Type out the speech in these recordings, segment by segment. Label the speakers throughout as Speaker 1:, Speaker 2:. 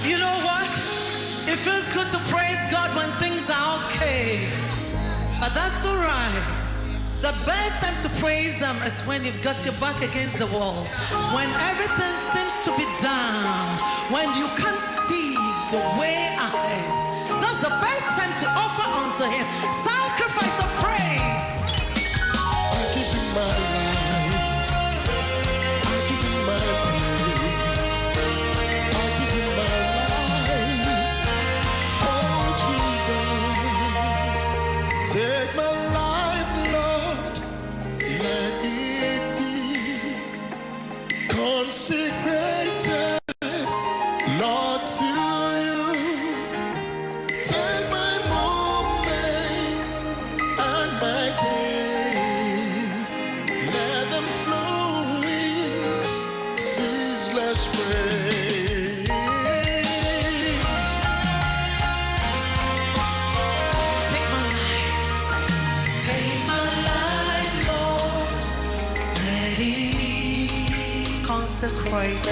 Speaker 1: You know what? It feels good to praise God when things are okay. But that's all right. The best time to praise Him is when you've got your back against the wall. When everything seems to be down. When you can't see the way ahead. That's the best time to offer unto Him sacrifice of praise.
Speaker 2: I give you my life. I give you my praise. I give you my life. Oh Jesus, take my life, Lord. Let it be consecrated, Lord, to you. Take my moment and my days. Let them flow in ceaseless praise.
Speaker 1: Take my life. Take my life, Lord. Let it consecrate,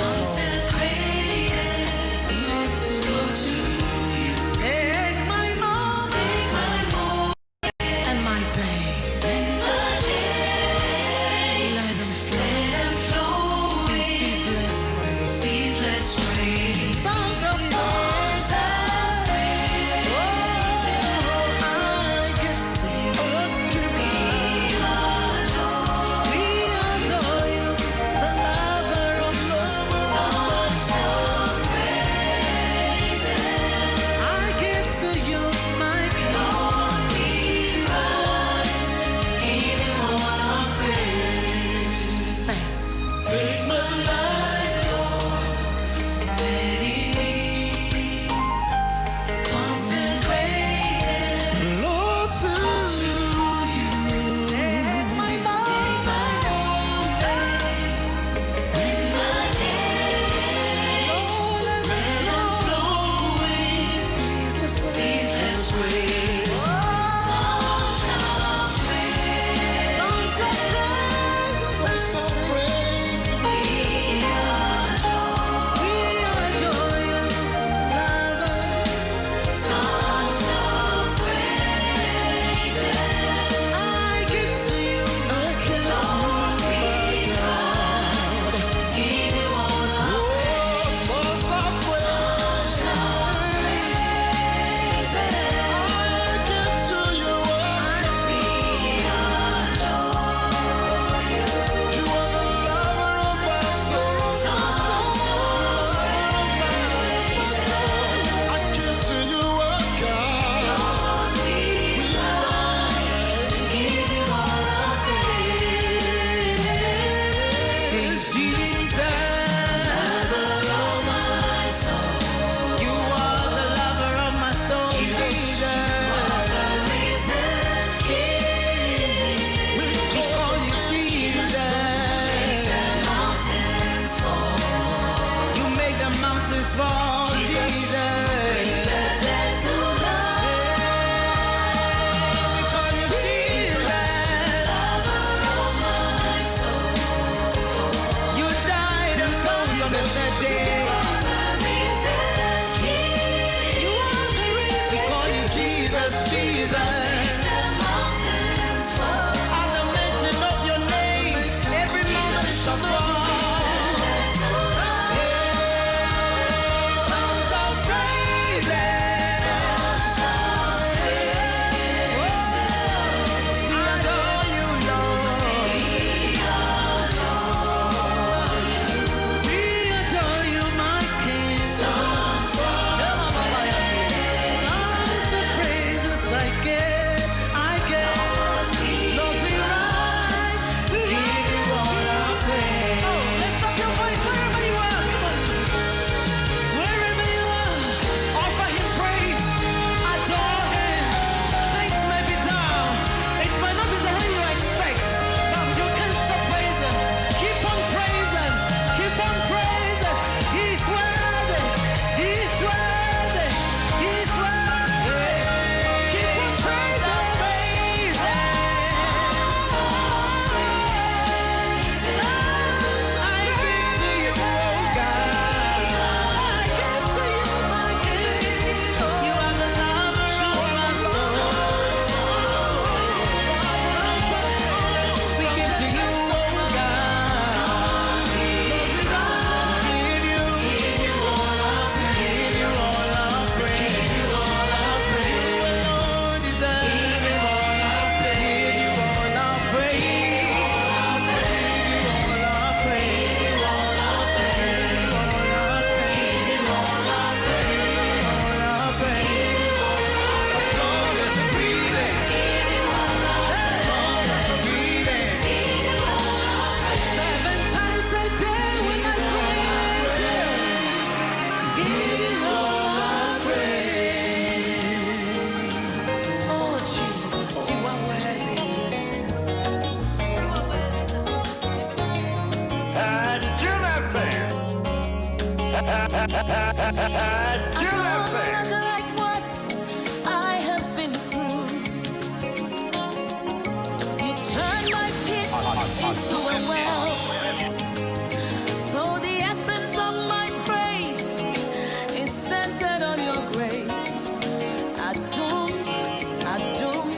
Speaker 1: Lord, to you. Take my moment and my days. Let them flow in ceaseless praise. Songs of praise. Oh, I give to you. We adore you, the lover of my soul. I give to you my Sing.
Speaker 2: Take my life, Lord.
Speaker 1: Let it be consecrated,
Speaker 2: Lord, to you.
Speaker 1: take my moment
Speaker 2: In my
Speaker 1: Lord, let it flow in ceaseless praise. Songs of praise.
Speaker 2: songs of praise.
Speaker 1: We adore you, lover. Songs of praise. I give to you.
Speaker 2: I give to you, my God.
Speaker 1: Give you all
Speaker 2: Oh, songs of praise. I give to you, oh God. You are the lover of my soul. Lover of my soul. I give to you, oh God. We
Speaker 1: Give you all the praise. Jesus, lover of my soul. You are the lover of my soul. Jesus, you are the risen King.
Speaker 2: we
Speaker 1: Call you Jesus. Mountains fall. You make the mountains fall. Jesus, the dead to life. We call you Jesus. Lover of my soul. You died and rose on the third day. You are the risen King. You are the risen. We call you Jesus, Jesus. Mountains fall. At the mention of your name, every mountain shall fall. Songs of praises. We adore you, Lord. We adore you, my King. Songs of praises I get. Lord, we rise. We give you all our praise. like what I have been through. You turned my pit into a well. So the essence of my praise is centered on your grace. Adom, Adom,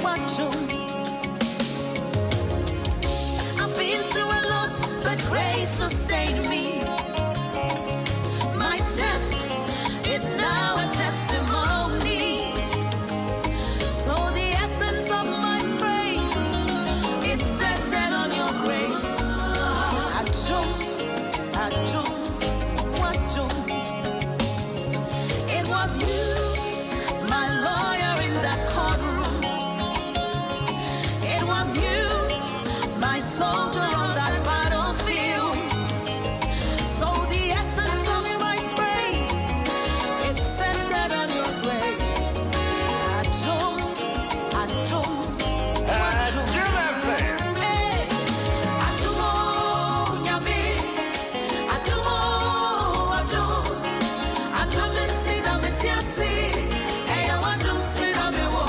Speaker 1: Adom. I've been through a lot, but grace sustained me. My test is now a testimony. So the essence of my praise is centered on your grace. Adom, Adom, Adom. It was you, my lawyer in that courtroom. It was you, my soldier on that battlefield. So the essence of my praise is centered on your grace. Adom, Adom, Adom. Hey, Adomo, Nyame. Adomo, Adom. Adom ntina metiasi. Hey, Adom ntina mewo.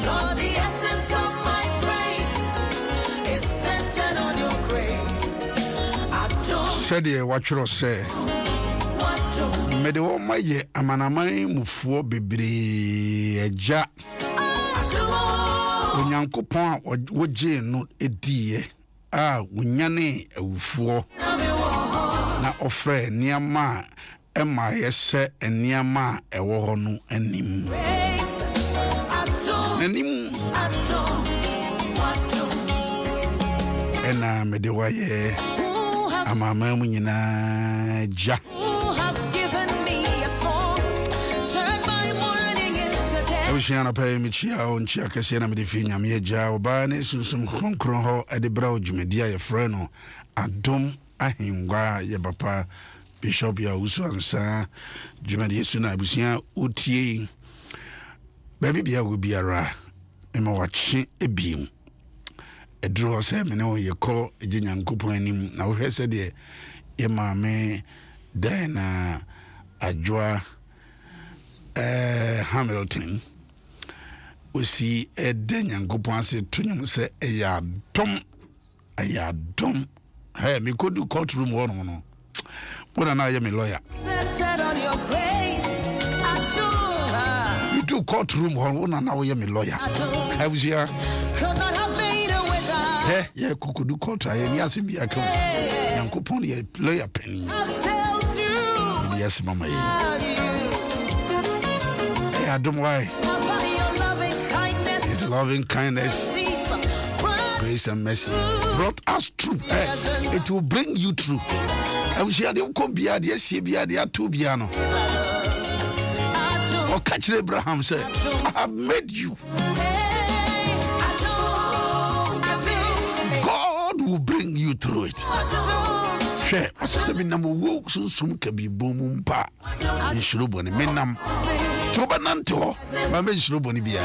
Speaker 1: Lord, the essence of my praise is centered on your grace. Adom,
Speaker 3: Said ye watch us say.
Speaker 1: Adom.
Speaker 3: Mede wo maye amanamai mufuo bebre eja onyankopon a woje no edie a wonyane awufuo na ofre niama ema yese eniama ewo ho no anim ena mede waye amama mu nyina ja Oceana pay me chia on chia kasiana me finya me ja oba na susum kronkron ho ade bra ojumedia ye freno Adom Ahengua ye papa Bishop ya usu ansa jumedia suna abusia utie baby bia wo biara me ma wache ebiem edro se me ne ye ko eginyankopon anim na wo hwese de ye maame dan na adwoa Hamilton we see a denyankopon ase tunyum se Adom hey me could do courtroom one no what na ya me lawyer
Speaker 1: Centered on your grace. Adom.
Speaker 3: you do courtroom one na ya me lawyer I was here
Speaker 1: Could not have made a without.
Speaker 3: hey yeah could do court I ni ase bia ka nyankopon ye lawyer penny
Speaker 1: I've sailed through.
Speaker 3: yes mama ye
Speaker 1: You.
Speaker 3: Adom why
Speaker 1: By your loving kindness.
Speaker 3: his loving kindness
Speaker 1: Peace. Run.
Speaker 3: grace and mercy brought us through. It will bring you through. I wish you had the Kombia, the SCBia, the Atubiano.
Speaker 1: Adom.
Speaker 3: Or catch Abraham said, I have made you.
Speaker 1: Hey. Adom. Adom.
Speaker 3: God will bring you through it.
Speaker 1: Adom.
Speaker 3: Share. I said, number walk so soon can be boom pa. In Shruboni, Menam. Tobananto, my men Shruboni Bia.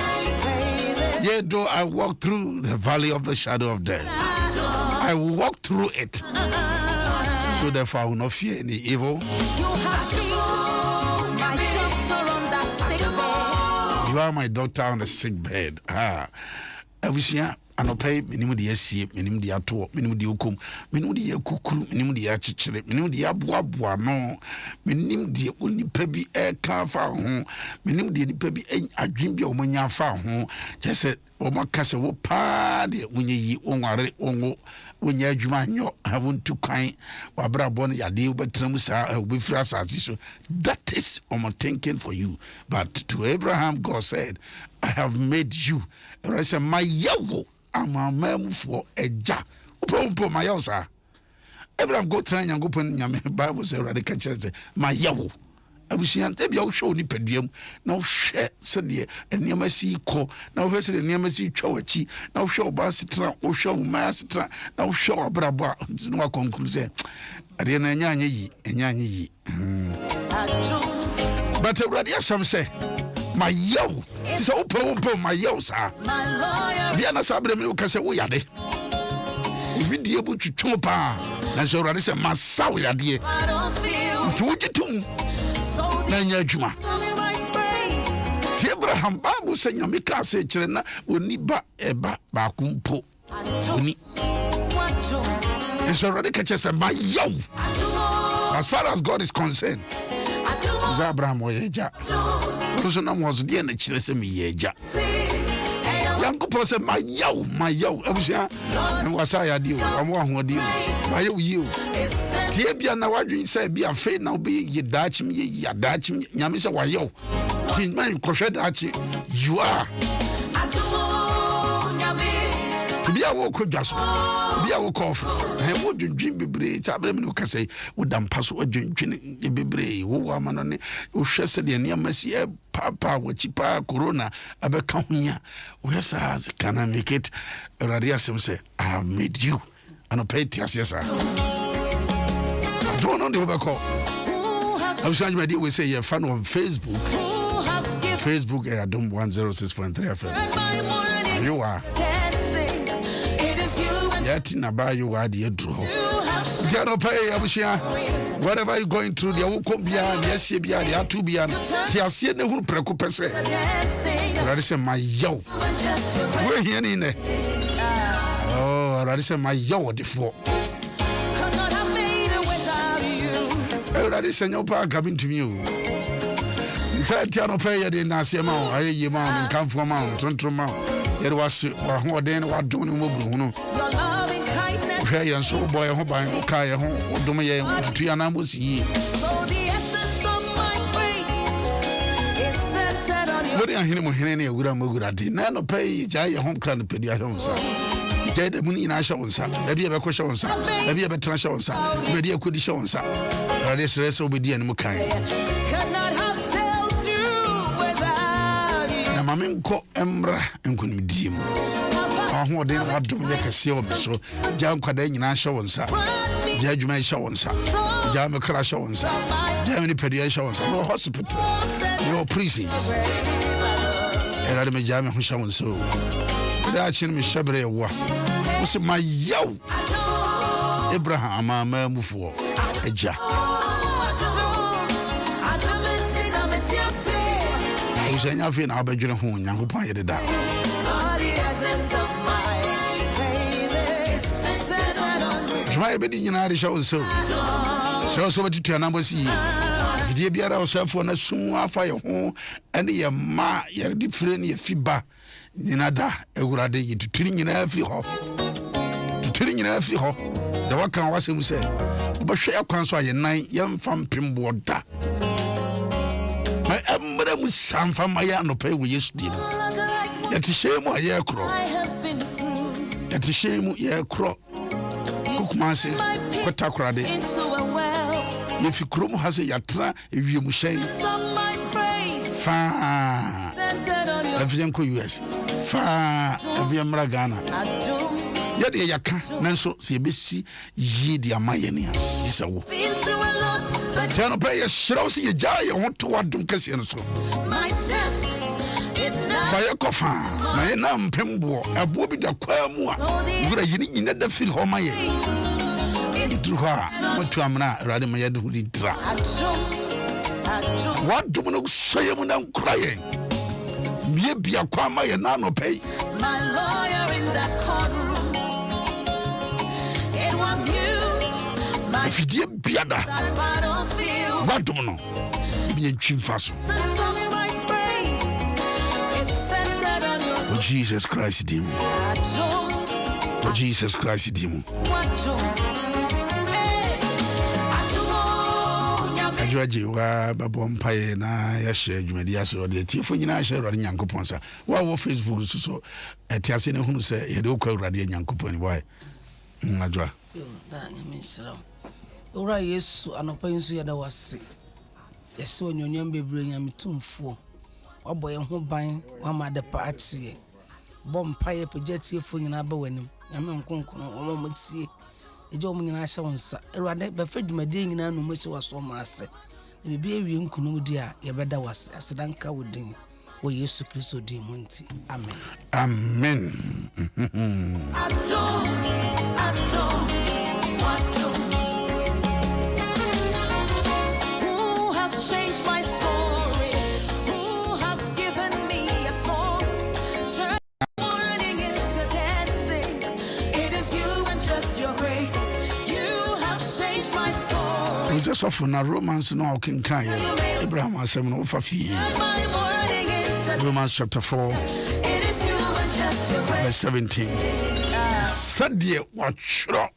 Speaker 3: Yet though I walk through the valley of the shadow of death, I will walk through it. So therefore I will not fear any evil.
Speaker 1: You have been my doctor on that sick bed.
Speaker 3: You are my doctor on the sick bed. I wish ya anopai menimu de asie menimu de ato menimu de okom menimu de yakukuru menimu de achichire menimu de aboaboa no menimu de onipa bi eka fa ho menimu de nipa bi adwen bi o manya fa ho jese o makase wo pa de wonyi onware onwo wonya adwuma anyo awontu kwan wabrabo no yade obetram sa obefira asase so that is thinking for you but to Abraham God said I have made you rese my yawo amamam for eja pompo my yosa Abraham go try yankopon nyame Bible say radical church say my yawo abusian te bia wo hwe oni paduam na wo hwe se de eniam asi ko na wo hwe se de eniam asi twa wachi na wo hwe oba setra wo hwe wo ma setra na wo hwe obrabo a no wa conclude ade na enya yi but already asam say my yo so opo my yo sa
Speaker 1: My lawyer.
Speaker 3: bia na sabre me wo kase wo yade obi die bu twetwo pa na so already say masawo yade
Speaker 1: I don't feel
Speaker 3: tujitum na nya adwuma Abraham Bible say nyame ka say kire na oni ba eba ba kumpo oni it's already catches a my yo as far as God is concerned Abraham oyeja so na mo so de na kire say me yeja Yanko say my yo abusia wasa ya di o amo ahodi o ayo yi o tie bia na wadwen say bia fe na obi ye dachim ye ya dachim nyame say wa yo tin man kohwe dachi you are to be a walk just be a walk office I would dream bebre tabre me no ka say wo dam paso adwentwene bebre wo wa ma no ne wo hwe se de ne amasi papa wo chipa corona abeka hoya wo yesa can I make it radio asem say I have made you and pay tias I don't know the obako I was saying my dear we say you're fan of Facebook Adom 106.3 FM you are yet in about you are the draw. Whatever you're going through, the Uko Bian, yes, Bia, the Atubian, Tiasia, the who precopese. That is my yo. We're here in it. Oh, that is my yo before. Oh, that is a new park coming to you. Said Tiano Pay the Nasiamount, I mount, come from Mount, Central Mount. It was what then what doing Mubuno. Pray and so boy, I hope I'm Kaya home, Domaya, Trianamus ye. So the essence of my praise is centered on you. What are you hearing? A good Mugurati? None of pay Jay home crown pediatrons. Jay the moon in Asha on some, maybe a question on some, maybe a better show on some, maybe a good show on some. Or this rest will be the Mukai. Maminko Emra and Kundim. Who then what do make a seal so Jam Cadena show on sa, Judgment show on sa, Jam Crash show on sa, Jammy Pedia show on sa, no hospital, no prisons. And I may jam who show on so. That's in me Shabre wa. Was it my yo Abraham, my move for a ja. I was saying, I've been out by your home, young pie the dark. Try a bit in United show so. So much to a number see. If you be ourselves on a soon after your home, and your ma, your different feedback. Ninada, a good idea to turning in every hole. To turning in every hole. The work can was him say, but share console your 9 young from Pimwater. My ember was some from my no pay with yesterday. Yet a shame or year crow. Yet a shame year crow. Cookmancy, Cotakrade. If you chrome has a yatra, if you must say, far. Avianco US, far Aviamra Ghana. Yet a yaka, Nanso, CBC, ye dear Mayania. This a woo. Turn up a shrousy a jar, you want to what don't kiss you so. My chest is not fire coffer. My name Pembo, a bobby the quamua. You are in the field home. My to her, what to Amna, rather my head who did trap. What do you say when I'm crying? Be a kwama and nano pay. My lawyer in that courtroom. It was you. My if you dear Biada, what do you know? Be a chief fast. Oh, Jesus Christ, demon. Oh, Jesus Christ, demon. Ajuaji wa babom paye na ya share dwumadi so de tifo nyina share rade nyankopon sa wa wo Facebook so etiase ne hunu se ye de okwa rade nyankopon ni boy ajua yo da nyame sira ora Yesu anopa nsu ya da wase yesi onyonyam bebre nyame tumfo wabɔ ye ho ban wa ma de pa atie bom paye pagyatie fo nyina ba wanim nyame nkonkono o mo tie ejo mu nyina hye wonsa erwade be fa dwumade nyina no mo hye waso mo ase bibi ewie nkunum di a ye beda wase asedanka wodin wo Yesu Kristo di mu nti amen amen osofo na Romans no okenkan ye Abraham asem no fa fie Romans chapter 4 verse 17 sadie wachro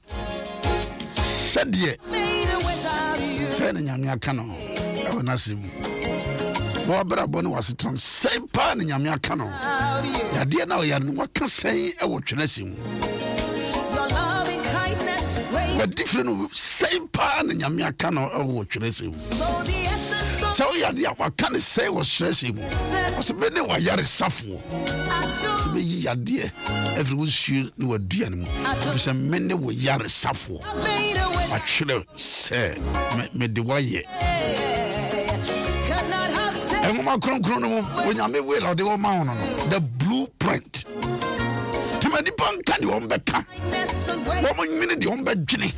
Speaker 3: sadie say na nyame aka no e wona sem bo abra bo ne waseton say pa na nyame aka no yade na o yade waka say e wo twena sem what different same pan and Yamia cano or Tracy. So you had the can say was stressing. Was a bit why you're a suffer. So be ye dear, everyone should know a dear. Because a many were yard suffer. I should say, made the way. And my chrono when I may well or the old mountain, the blueprint. Many pan can you on back? Woman minute the on bed Jenny.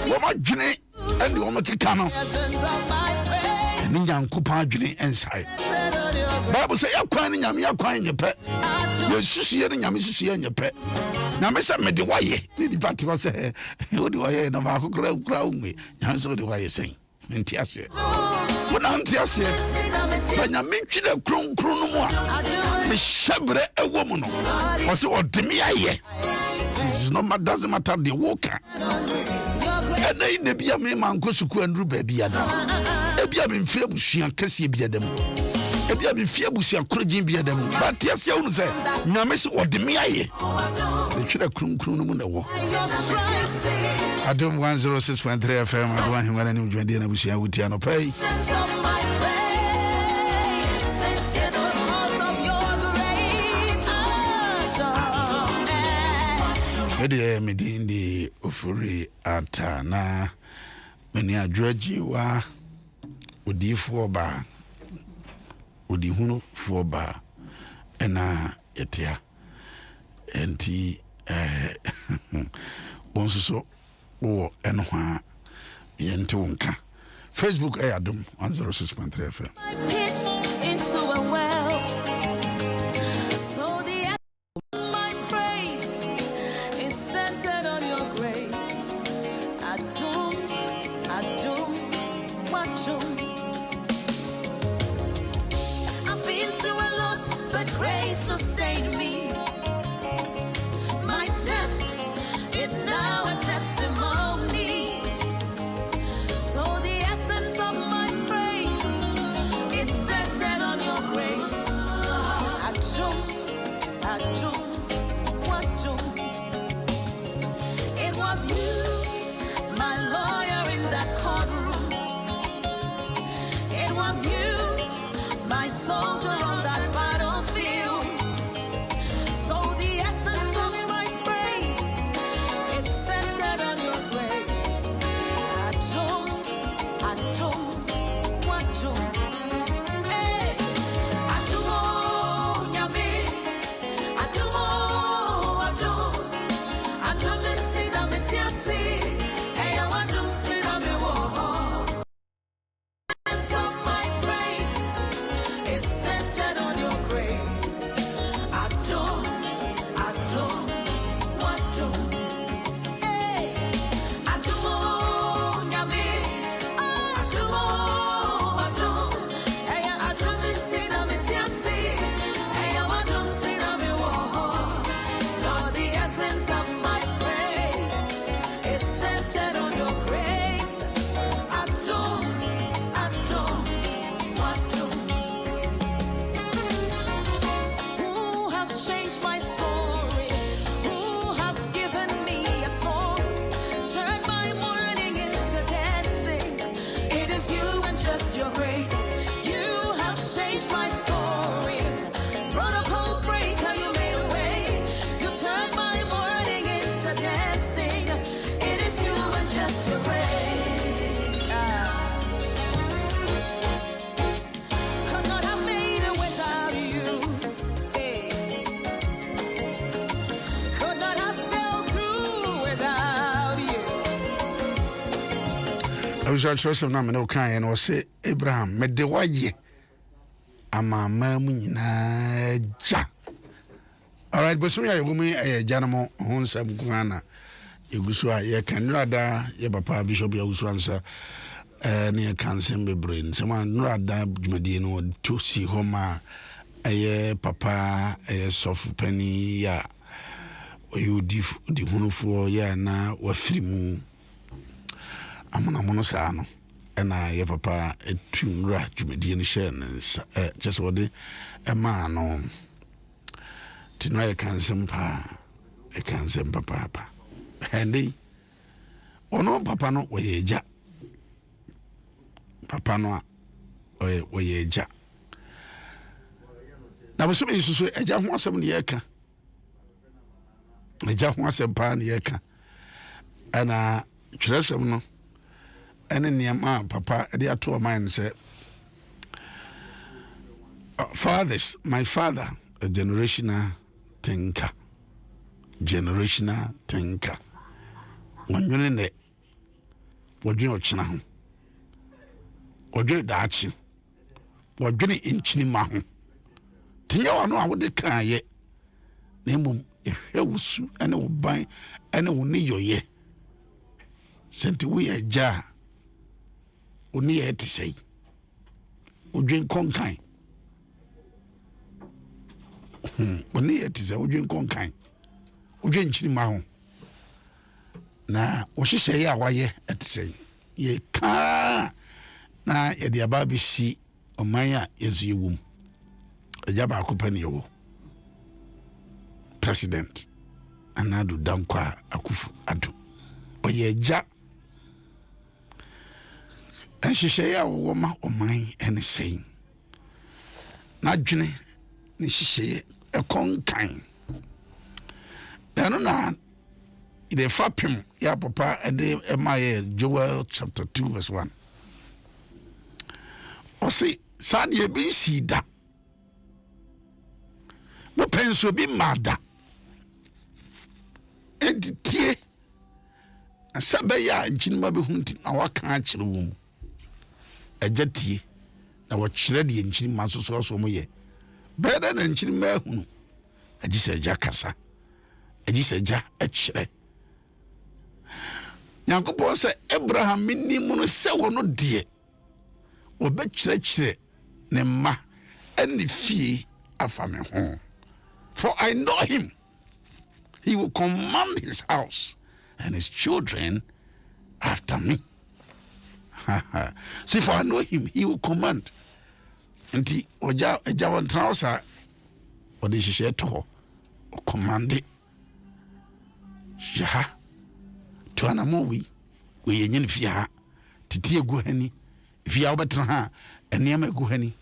Speaker 3: Woman Jenny and the woman Kikano. And young Kupa Jenny inside. Bible say you're crying your pet. You're sushi and Yamisi and your pet. Now, Miss Ahmed, why the party was a what do I hear of our ground me? Answer the way you sing. Mentiasia. When Antiasia, when you mention a cronomo, Miss Shabre, a woman, was what to me. It's no matter, doesn't matter the walker. And they may be a man, Kosuku and Ruby Adam. If you have been fear, she and Cassie be them. If you have been fear, she and Crujin be them. But yes, you say, no, Miss what to me. They should have cronomo in the war. Adom 106.3 FM. Adom Ahengua and Jandina Busia with Tiano Pay. Ede medindi Ofori-Atta na meni adwaji wa odifo ba odihunu fo ba ena etia enti bonsoso wo enwa yente wonka Facebook Adom 106.3 FM.
Speaker 4: Pitch into a well. So the my praise is centered on your grace. Adom, Adom. I've been through a lot, but grace sustained me. My test is now a testimony. So the essence of my praise is centered on your grace. Adom. It was you, my lawyer in that courtroom. It was you, my soldier on that battlefield. So the essence of my praise is centered on your grace. Adom. Hey, Adom, Yami. Adom, Tina Metiasi. Hey, Adom, Tina Mewo. Essence of my praise is centered on your grace. Adom. Hey, Adom, Yami. Adom. Hey, Adom, Tina Metiasi. Hey, Adom, Tina Mewo. Lord, the essence of my praise is centered on your grace. Adom. Who has changed my story? Who has given me a song? Turned my mourning into dancing. It is you and just your grace. You have changed my story. Protocol breaker, you made a way. You turned my mourning into dancing. It is you and just your grace. Could not have made it without you. Could not have sailed through without you.
Speaker 3: I was also na me no kan and was say Abraham me de waye ama mamu nyina ja. All right, but so ya woman janamo honsam kuana egusu a ye kanrada ye papa bishop ya usu ansa near Cancer brain. Someone rather Medino to see Homa a papa a soft penny ya. You diff the Hunufo ya na wa free moon. Amona monosano. And I papa a tunra Jumedian shen just what a man on Tinra cancer pa a cancer papa. Handy. Oh no, papa no way ja. Papa no way ja. Now was something so a jam was some yeka. A jam was a pan yeka. And no. And in the papa, they are two mine said, fathers, my father, a generational thinker. Generational thinker. When you're in there, what you know, China, what you dachi, what you in Chinimahu. Tinyo, no, I would declare yet. Name if he was and it will buy and it will need your ye. Sent we a jar. Oni e ti sei odwen konkan oni e ti sei odwen konkan odwen chiri ma ho na wo hihye ya waye ti sei ye ka na ye dia ba bi si oman a yezu yewum eja ba ko pani yewo president Anadu Dankwa Akufu Addo oye ja. And she say, "I will ma o mine and saying, not Jenny, she say a conkin. Then on the fapim, ya papa, and they my Joel chapter 2, verse 1. Or say, Sadia be see that. What pens will be mad. And tear. And Sabaya and Jinma be hunting our country room. A jetty, now what shreddy and chin masses also moye. Better than chin mahun. I just a jacassa. I just a ja a chre. Yankopo say Abraham minimum say no dear. Or bet chre ne ma and the fee afame home. For I know him. He will command his house and his children after me. See, for I know him, he will command. And he oja one trouser or the share to or command it. Jaha to an amowi, we yen fia, Titia Guheni, if you are better, and near me Guheni.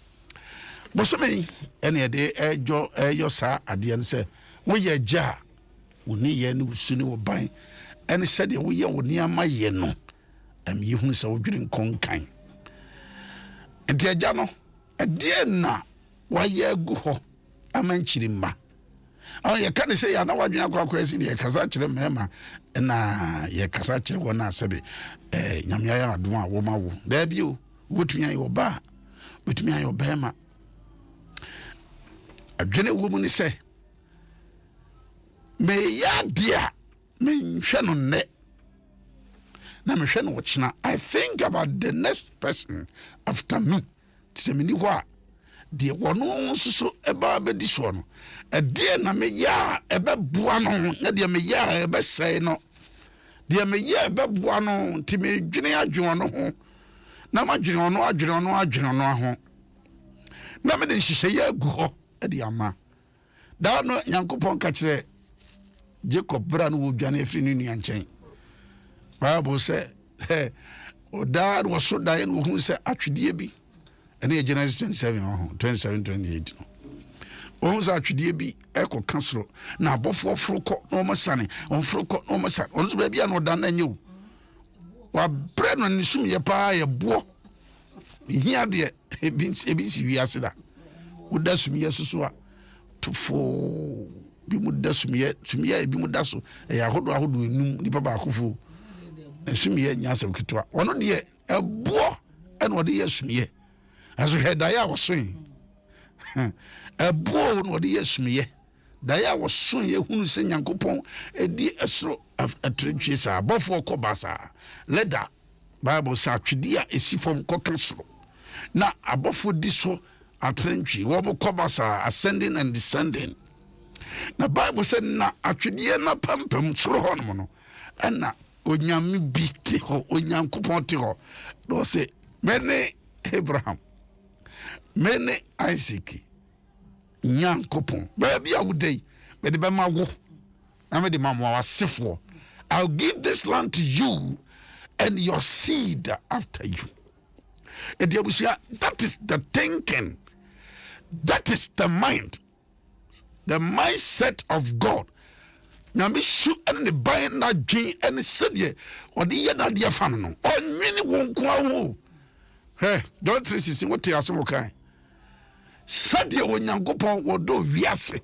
Speaker 3: But so many, any day, your sir, at the end say, we a jar, we need yen soon will buy, and he said, we are near my yeno. You who so during conkin. And dear Jano, a dear na, why ye go ho, a mention ma. Oh, you can't say, I know what you're going to say, ye Kazachi mema, and ye Kazachi one sabi, Yamia Duma woman. There you, with me your bar, with me your bema. A general woman say, may ya dear, me shannon net. I think about the next person after me. Semini wa de wono so eba be di so no. E de na me ya ebe bua no, na de me ya ebe sei no. De me ya ebe bua no, ti me dwene adwon no ho. Na ma dwene no adwene no ho. Na me de hihye ya gu ho e de ama. Da no Nyankopon ka kire Jacob bra no wo dwane afiri ne nua nchen. Bible said, hey, oh, dad was so dying who said, actually, be. And here, Genesis 27:28. Who's actually be echo council. Now, both for Fruco, no more sunny, on Fruco, no more sun. On the baby, I know done than you. While Brennan is soon your pie, a boy. Here, dear, it means ABC, we asked that. Would that's me as well to fall. Be would that's me to me, be mudasso. A hold do you the papa who. And swim ye nyasem kitwa ono de e bo e no de yesumye aso he da ya wo swin e bo no de yesumye da ya wo swin ye hunu se Nyankopon e di esro atretwe sa bofo ko basa leda Bible says atwedia esi fom koka soro na abofo di so atrentwi wo bokobasa ascending and descending. Na Bible said na atwedia na pampam soro ho no no na onyame bi te ho onyankopon te ho do say mene Abraham mene Isaac nyankopon ba bia wudai me de be ma wo na me de ma mo wasefo. I'll give this land to you and your seed after you. That is the thinking. That is the mind. The mindset of God. Now me shoot and the buying that dream and the city or the year that they are found. Or many won't go. Hey, don't see what they are so okay. Sadia when you go on or do viase.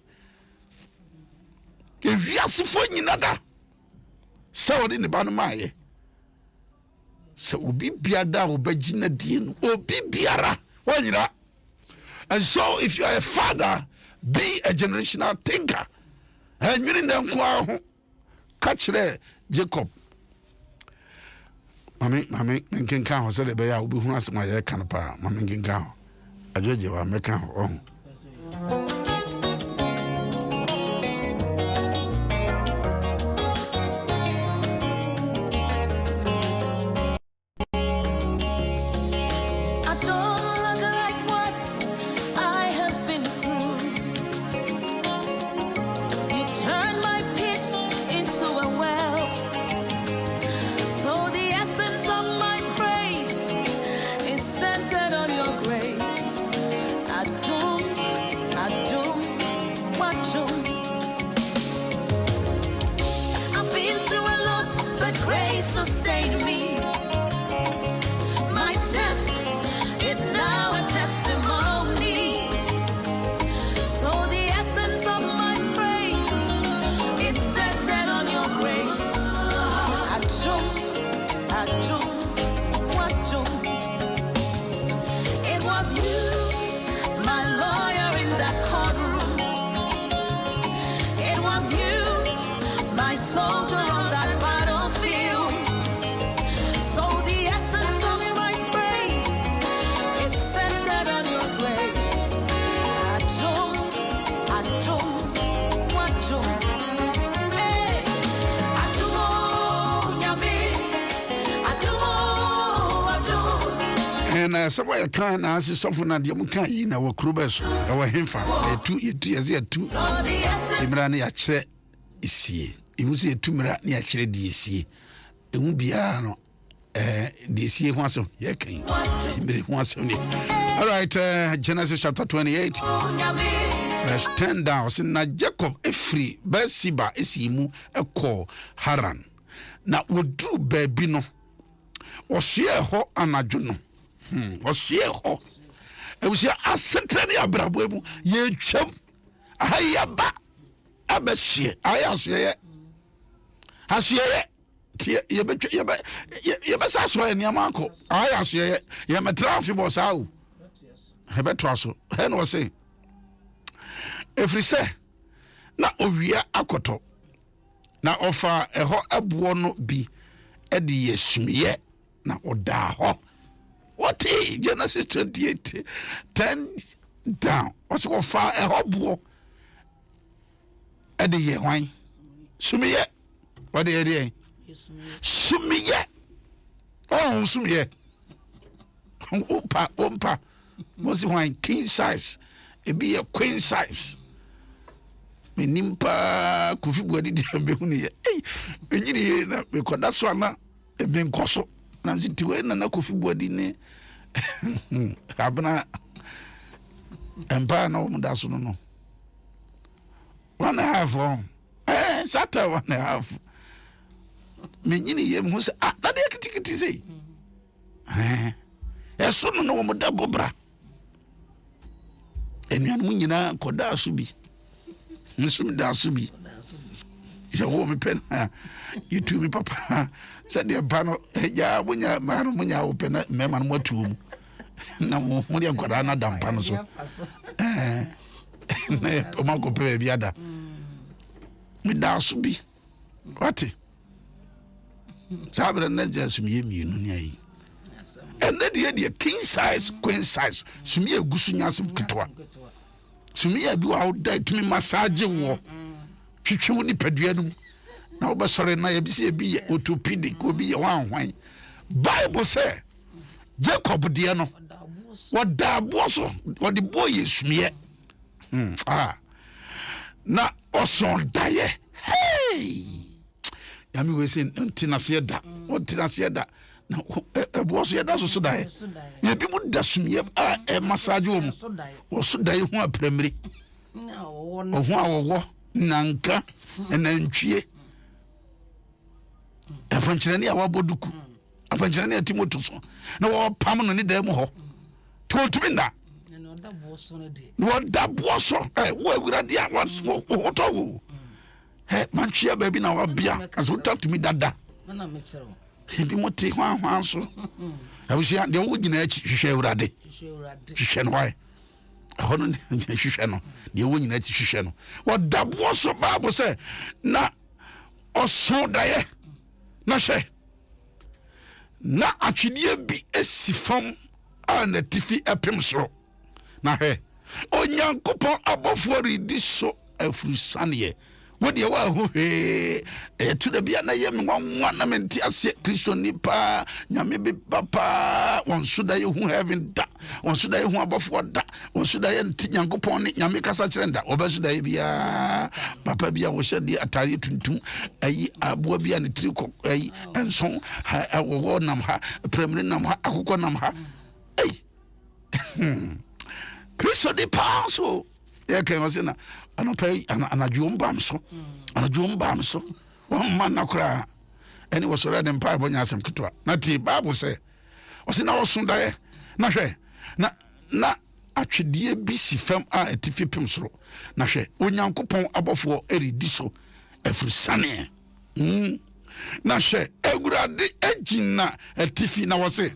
Speaker 3: If viase for you nada. So in the banamaye. So obi biada obagina dien obi biara wanyira. And so if you are a father, be a generational thinker. And you didn't catch there Jacob. Mami nkin kan ho se de be ya obi hu asema ye kan pa mami nkin kan ho ajoje wa meka ho.
Speaker 4: Sustain me. My test is now a testimony. So the essence of my praise is centered on your grace. Adom. It was you, my lawyer in that courtroom. It was you, my soldier on that battlefield. So the essence of my praise is centered on your grace. Adom. Hey, Adom, Nyame. Adom.
Speaker 3: And somewhere kind as is often at Yamuka in our crubes, our hemfa, a two, Imrani Ache is here. It was a tumor near Chere DC. It won't be DC once of Yakin. Once only. All right, Genesis chapter 28, verse 10 down. So now Jacob a free, Besiba is himu a call Haran. Now would do baby no or share ho anajuno. Or share ho. I was here as Central Abrabu, ye chum. Ayaba Abashi, I ask ye. Has ye. You best ask why in your uncle. I ask you, you're a traffic was out. I bet was so. Hen was saying, if we say, now we are akoto, now offer a hot abuono be Eddie yes me now or da ho. What Genesis 28 10 down. What's what far a hot buo Eddie ye wine. Sumi yet. What the idea? Sumiye. Oh, sumiye. Opa. Most wine king size. It be a queen size. Me nimpa kufi body de be huni. Eh, enyini na me koda so na e be nkoso. Na ntiwe na kufi body ne. Abna empa na wo da so no. 1.5. Sata 1.5. Menyini yem hu se na de kitikiti sei eso no wo moda bobra enuan mu nyina koda so bi nsum da so bi ya wo me pen yitu mi papa se de ba no eja bunya ma no munya wo pen me ma no matu mu na mo de koda na dampa no so na o ma ko pe bi ada mi da so bi what Sabra na just me mienu ni ai And then the king size, queen size. Sumi a gusunyasum ketwa. Sumi a do out there to me massage war. Chichu ni peduanum. Na oba sore na ye bi se bi orthopedic obi wan. Bible say Jacob de no. What da boso, what the boy is me. Na oson daye. Hey. Yami we say ntinase da. What tinase da. Na boso ya da so daye. Ye bi mu da sumye massage wo mu. Wo so daye ho apremri. Ho awowo nanka enantwie. Apanchirani awaboduku. Apanchirani atimoto so. Na wo pam no ne da mu ho. To me na. What that was where we are there was what hey man chia baby na wabia as we talk to me dada he be moti hwan so I wish ya de wo gina achi hwehwe urade hwehwe no why hono hwehwe no de wo gina achi hwehwe no what that was Bible say na oso daye na hwe na atwedie bi esifam and the tifi epem soro na he onyankopon abofori so afurusane wo de wa ho he to da bia na ye me nwanwa na menti ase Kristo nipa nyame be papa won so da ye hu heaven da won so da ye hu abofo da won so da ye nti nyankopon ne nyame kasa kire da obeso da ye bia papa bia wo hye de atare tuntum ayi abo bia ne tri ko ayi enson wo nam ha premier nam ha akoko nam ha Kristo di paso ya ke wasina anopai anadwomba mso one man nakra any was already in Bible nyasem ketwa na ti Bible say wasina osondae na hwe na atwedie bi si fam a etifi pem soro na hwe onyankopon abofo eridi so afrisane na hwe egurade agina etifi na wose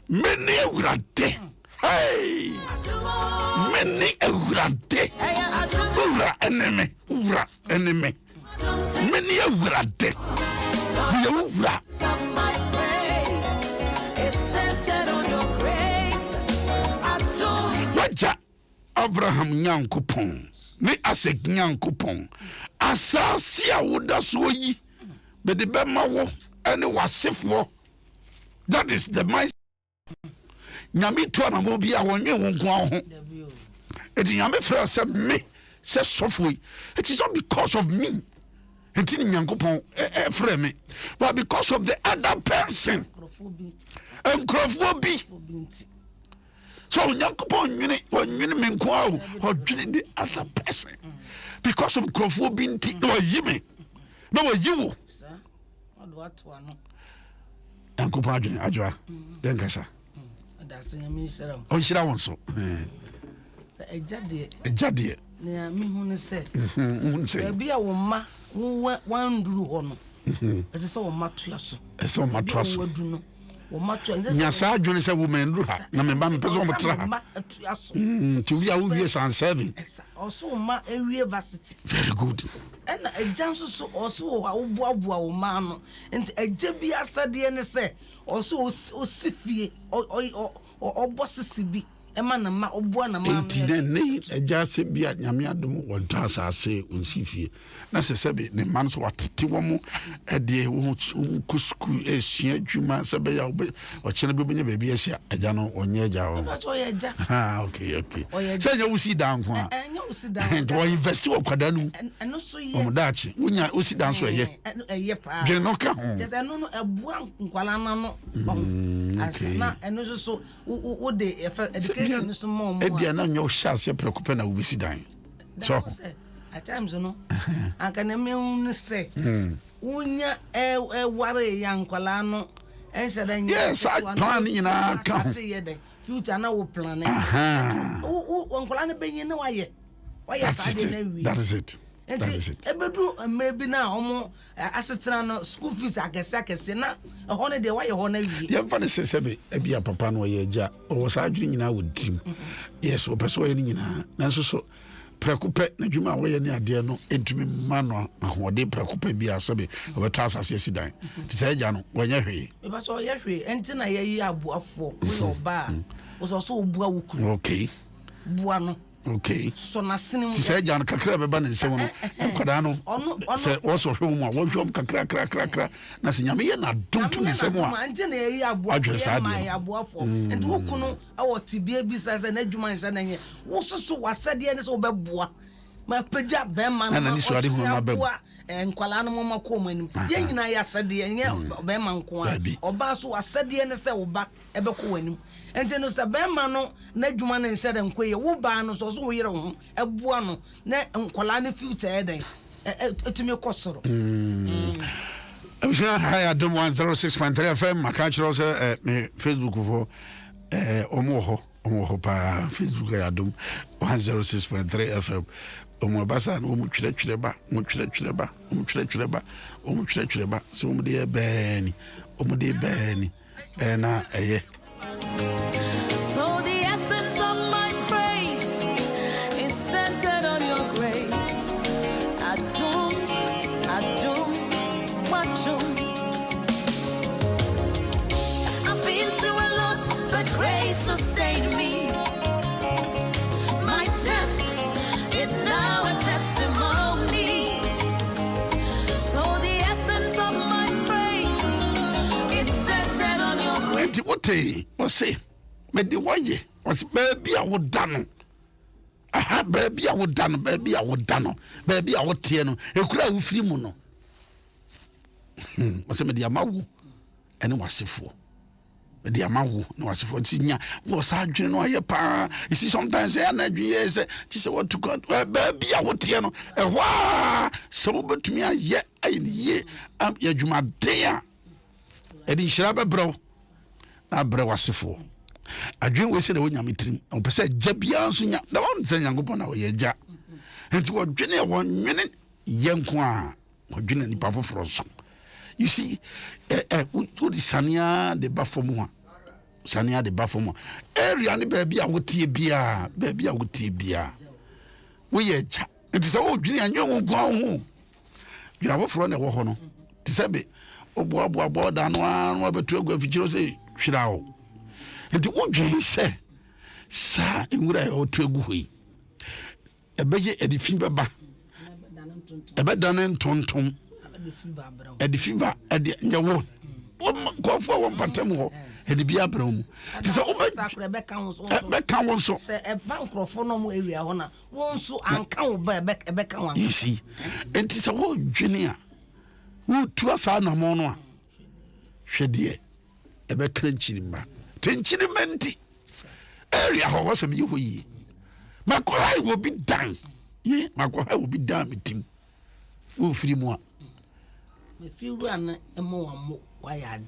Speaker 3: meni egurade hey many urade ura enemy many urade ura waja Abraham nyankopon ni Isaac nyankopon asase a woda so yi be de be ma wo ene wasefo that is the mind nyame to na mo bia wonwe wonko ho it nyame fra say me say sofoi it is not because of me it is nyankopon fra me but because of the other person and crofobia so nyankopon nwene me nko ho odwene the other person because of crofobia no yime no yiwo odo atwa no nyankopon adwene adwa yenkasa shira won so ejade
Speaker 1: na mi hu ne se bia wo ma wan duru ho no ese se wo ma toa so
Speaker 3: ese wo ma toa so
Speaker 1: wadu no wo ma toa
Speaker 3: nya sa adwene se wo men duru ha na me ba me pese wo tra ha ti wi a wo wie san serving
Speaker 1: also ma ewie varsity
Speaker 3: very good
Speaker 1: ena ejan so also wo boaboa wo ma no enti eje bi asade ne se also osifie obosisi bi ema na ma oboa na ma
Speaker 3: enti ne eja se bia nyame adom wo dasa ase onsifie na se sebe ne man so watete wo mo ede wo kusku esua adwuma se be ya o chene be benya ba bi asia eja no onye eja wo okay se nya wo si dan ko a
Speaker 1: nya wo si dan
Speaker 3: do invest wo kwada nu
Speaker 1: eno so ye
Speaker 3: o dachi wonya wo si dan so
Speaker 1: eye pa
Speaker 3: je no ka ho
Speaker 1: je se no ebua nkwala na no asna eno so wo de education so mo
Speaker 3: edia na nya wo shase preocupa na wo si dan so
Speaker 1: at times no aka na me unu se wonya ware ya nkwala no ense da nya
Speaker 3: yes I plan ina ka
Speaker 1: future na wo plan wo nkwala na benye na waye tade na wi
Speaker 3: that is it
Speaker 1: ebedu maybe na omo asetena no school fees akese na ho ne de waye ho na wi
Speaker 3: ye fa ne sesebe ebia papa no ye ja o sa adwiri nyina wo dim yes o peso ye nyina na so Preocupe na dwuma wo ye ne ade no entumi ma no ahode preocupe bia so be obeto asase asidan ti say agya no wonya hwe
Speaker 5: e ba so ye hwe enti na ye yi abuafo wo oba wo so obua wukuru
Speaker 3: okay
Speaker 5: bua no
Speaker 3: okay
Speaker 5: so na sene
Speaker 3: ti say agya no kakra be ba ne nsem no nkoda no se wo so hwe mu a wo hwom kakra na se nyame ye na donto ne nsem a
Speaker 5: enti na ye yi abuafo ye ma ye abuafo enti wukunu awo tibia bi say na adwuma nsa na nye wo so wasade ne se wo beboa ma peja be man
Speaker 3: na ni so ade hu ma bem
Speaker 5: enkwala no mama ko manim ye nyina ya sade nye be man ko a oba so wasade ne se wo ba ebe ko wanim enti no se be man no na adwuma ne nse de nkoye wo ba no so wo yere ho ebua no na enkwala ne future eden etumi kosoro
Speaker 3: Abisha hi Adom 106.3 FM makachiro se me Facebook for omo ho pa Facebook Adom 106.3 FM omo basa no omo twire ba so omo de bani na eye.
Speaker 4: So the essence of my praise is centered on your grace. Adom, Adom. I've been through a lot, but grace sustained me. My test is now a testimony. So the essence of my praise is centered on your grace.
Speaker 3: What say? Me de waye was baby a would dano. Aha baby a would dano, baby a would tie no. E kura wo firi mu no. Was me de amawu ene wasefo. Me de amawu no wasefo tinya. Was adwene no aye pa. You see sometimes say na adwene say say what to God. Baby a would tie no. E wa so betumi aye aye am ya dwumaden a. E di hira bebro. Na bre wasefo. Adwene we say na wonya metrim. O pese gya bia nso nya. Na won say Nyankopon na wo ye gya. Enti wo dwene wo nwene yenko a. Wo dwene nipa foforo so. You see, what is Sania de Bafomua? Sania de Bafomua. Area ni baby a wotie bia, baby a wotie bia. We ye cha. It is all junior young go home. You have a friend a wohono. Tisabe, obo dan one betu go fichiro say shirao. And the what you say, sa imura o tu egu hoi. Ebeye edifin baba. Ebe danen tontom. Edi fever edi nyawo go for one patem ho edi bia bram ti se o be kan won so
Speaker 5: se e bankrofo no mo area ho na won so anka wo ba e kan wan
Speaker 3: you see enti se wo dwene a wo tu asa na mo no a hwede e be kan chirima tenchirimenti area ho so me ho yi makorai wo bi dan ye makorai wo bi dan mitim wo firi mu a
Speaker 5: me feel an emo wamo why I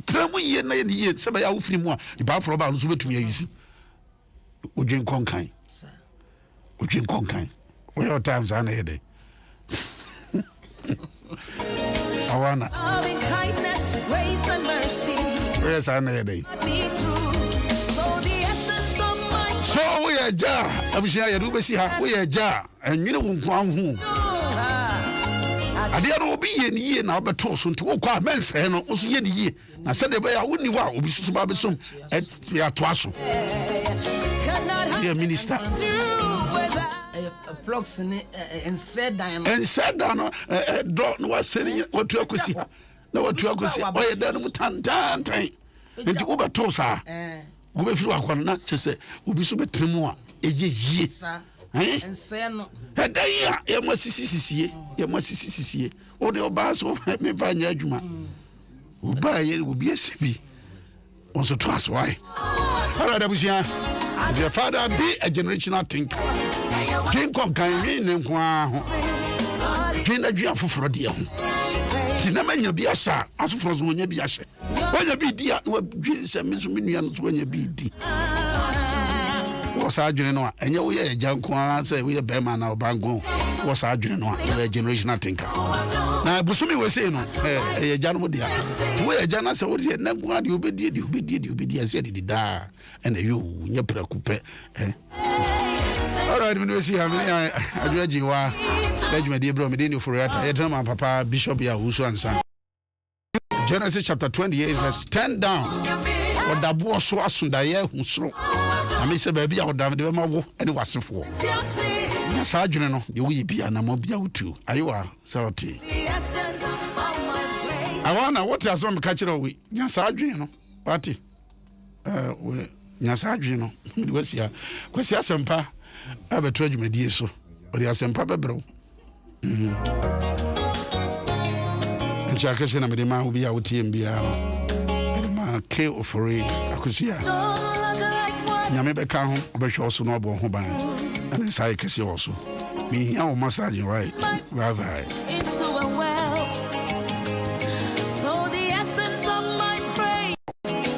Speaker 3: tramu ye na ye se ba ya wo firi mu a di ba foro ba no so betumi ayisu odwen konkan
Speaker 5: sir
Speaker 3: odwen konkan we your times are na ye dey awana
Speaker 4: Loving kindness, grace and mercy.
Speaker 3: yes are na ye dey
Speaker 4: Me through. So the essence of my
Speaker 3: so we are ja abishia ye do be si ha we are ja enwene wo nko anhu ade no obi ye ni ye na obeto so nti wo kwa mense no so ye ni ye na se de be ya woni wa obi susu ba be som ya to aso ye minister
Speaker 5: plugs ni and said dan
Speaker 3: no do no wa seni watu akosi ha na watu akosi o ye dan mu tantan nti wo beto sa wo be firi akon na se obi so betremu a eye yie
Speaker 5: and say no
Speaker 3: hedaya ye masisisie o de oba so me fanya adwuma oba ye obi asibi on so trust why all right abusia the father be a generational thinker kin kon kan wi ne nko aho kin da dua foforo de ho ti na manya bi asa asoforo so nya bi ahye wanya bi di a wa dwi se me so me nua no so wanya bi di was adwene no enye wo ye janko an say we be man na obango was adwene no a generational thinker na busumi we say no ye janu dia wo ye jana say wo ye na gwa de obedi ase de da ene yo nya prakupe all right right, we see how many I do wa. Let me dear bro, me didn't Ofori-Atta. I tell my papa Bishop ya Usu and son. Genesis chapter 28 verse 10 down. Or the boss so asunda ye hu soro. I me say baby I would have the ma wo any was for. Na sajune no ye we bia na mo bia wutu. Ayiwa sauti. I wanna what has one catch it we. Nya sajune no. Party. We nya sajune no. We see kwesi asempa abeto adwumadi so. Odi asempa bebro. Nchakese na medema obi a wotie mbia medema ke ofori akosia nyame beka ho obehwe so no obo ho ban ana sai kese wo so me hia wo massage right bye bye